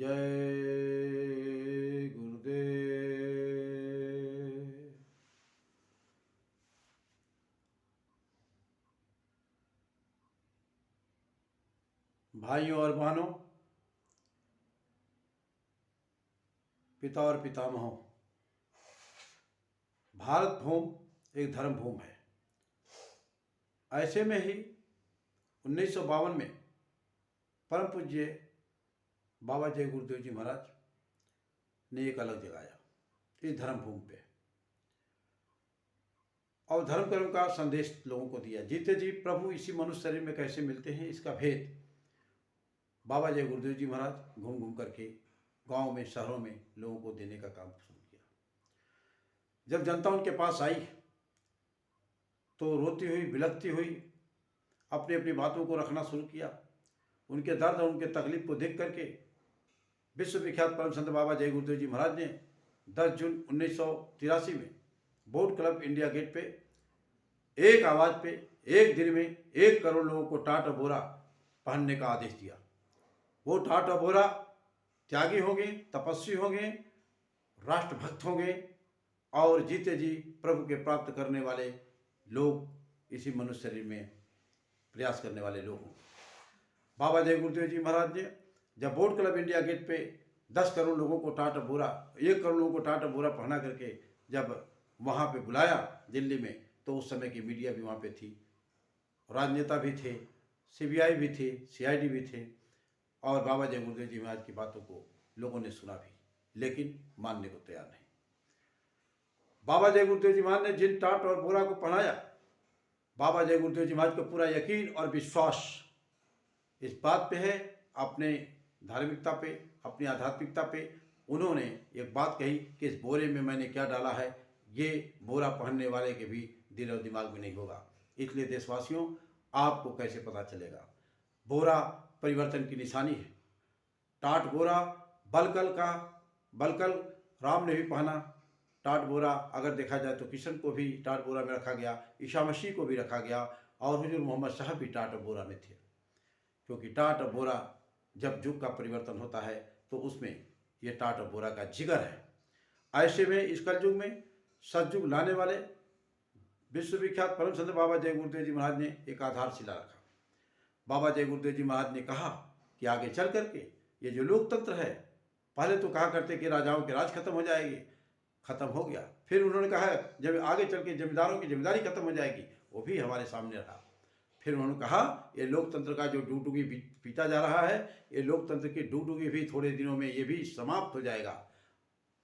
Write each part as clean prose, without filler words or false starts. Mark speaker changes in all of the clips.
Speaker 1: जय गुरुदेव। भाइयों और बहनों, पिता और पितामहों, भारत भूमि एक धर्म भूमि है। ऐसे में ही 1952 में परम पूज्य बाबा जय गुरुदेव जी महाराज ने एक अलग जगाया इस धर्म भूमि पे और धर्म कर्म का संदेश लोगों को दिया। जीते जी प्रभु इसी मनुष्य शरीर में कैसे मिलते हैं, इसका भेद बाबा जय गुरुदेव जी महाराज घूम घूम करके गांव में, शहरों में लोगों को देने का काम शुरू किया। जब जनता उनके पास आई तो रोती हुई, बिलखती हुई अपनी अपनी बातों को रखना शुरू किया। उनके दर्द और उनके तकलीफ को देख करके विश्व विख्यात परम संत बाबा जय गुरुदेव जी महाराज ने 10 जून 1983 में बोट क्लब इंडिया गेट पे एक आवाज पे एक दिन में 1 करोड़ लोगों को टाट और बोरा पहनने का आदेश दिया। वो टाट और बोरा त्यागी होंगे, तपस्वी होंगे, राष्ट्रभक्त होंगे और जीते जी प्रभु के प्राप्त करने वाले लोग, इसी मनुष्य शरीर में प्रयास करने वाले लोग होंगे। बाबा जय गुरुदेव जी महाराज ने जब बोट क्लब इंडिया गेट पे 10 करोड़ लोगों को टाट और बोरा, 1 करोड़ लोगों को टाट और बोरा पहना करके जब वहाँ पे बुलाया दिल्ली में, तो उस समय की मीडिया भी वहाँ पे थी, राजनेता भी थे, CBI भी थे, CID भी थे और बाबा जय गुरुदेव जी महाराज की बातों को लोगों ने सुना भी, लेकिन मानने को तैयार नहीं। बाबा जय गुरुदेव जी महाराज ने जिन टाट और बोरा को पहनाया, बाबा जय गुरुदेव जी महाराज को पूरा यकीन और विश्वास इस बात पे है, अपने धार्मिकता पे, अपनी आध्यात्मिकता पे। उन्होंने एक बात कही कि इस बोरे में मैंने क्या डाला है, ये बोरा पहनने वाले के भी दिल और दिमाग में नहीं होगा। इसलिए देशवासियों, आपको कैसे पता चलेगा? बोरा परिवर्तन की निशानी है। टाट बोरा बलकल राम ने भी पहना। टाट बोरा अगर देखा जाए तो किशन को भी टाट बोरा में रखा गया, ईसा मसीह को भी रखा गया और हुजूर मोहम्मद साहब भी टाट और बोरा में थे। क्योंकि टाट और बोरा जब युग का परिवर्तन होता है तो उसमें ये टाट और बोरा का जिगर है। ऐसे में इस कलयुग में सतयुग लाने वाले विश्व विख्यात परम संत बाबा जय गुरुदेव जी महाराज ने एक आधारशिला रखा। बाबा जय गुरुदेव जी महाराज ने कहा कि आगे चल करके ये जो लोकतंत्र है, पहले तो कहा करते कि राजाओं के राज खत्म हो जाएगी, खत्म हो गया। फिर उन्होंने कहा जब आगे चल के जमींदारों की जमींदारी खत्म हो जाएगी, वो भी हमारे सामने रहा। फिर उन्होंने कहा ये लोकतंत्र का जो डूडूगी पीता जा रहा है, ये लोकतंत्र की डूडूगी भी थोड़े दिनों में ये भी समाप्त हो जाएगा।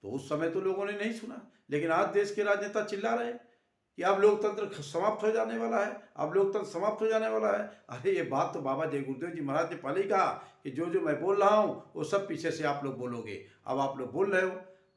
Speaker 1: तो उस समय तो लोगों ने नहीं सुना, लेकिन आज देश के राजनेता चिल्ला रहे कि अब लोकतंत्र समाप्त हो जाने वाला है, अब लोकतंत्र समाप्त हो जाने वाला है। अरे ये बात तो बाबा जय गुरुदेव जी महाराज ने पहले ही कहा कि जो जो मैं बोल रहा हूँ वो सब पीछे से आप लोग बोलोगे। अब आप लोग बोल रहे हो।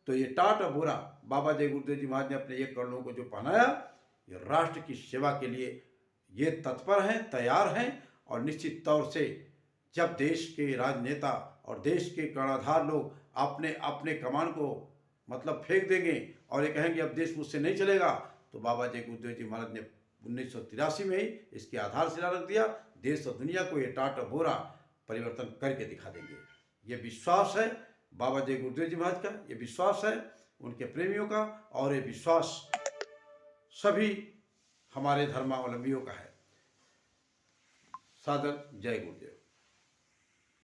Speaker 1: तो ये टाट और बोरा बाबा जय गुरुदेव जी महाराज ने अपने 1 करोड़ लोगों को जो पहनाया, ये राष्ट्र की सेवा के लिए ये तत्पर हैं, तैयार हैं। और निश्चित तौर से जब देश के राजनेता और देश के कर्णधार लोग अपने अपने कमान को मतलब फेंक देंगे और ये कहेंगे अब देश मुझसे नहीं चलेगा, तो बाबा जय गुरुदेव जी महाराज ने 1983 में ही इसके आधारशिला रख दिया। देश और दुनिया को ये टाट और बोरा परिवर्तन करके दिखा देंगे। ये विश्वास है बाबा जय गुरुदेव जी महाराज का, ये विश्वास है उनके प्रेमियों का और ये विश्वास सभी हमारे धर्मावलंबियों का है। सादर जय गुरुदेव।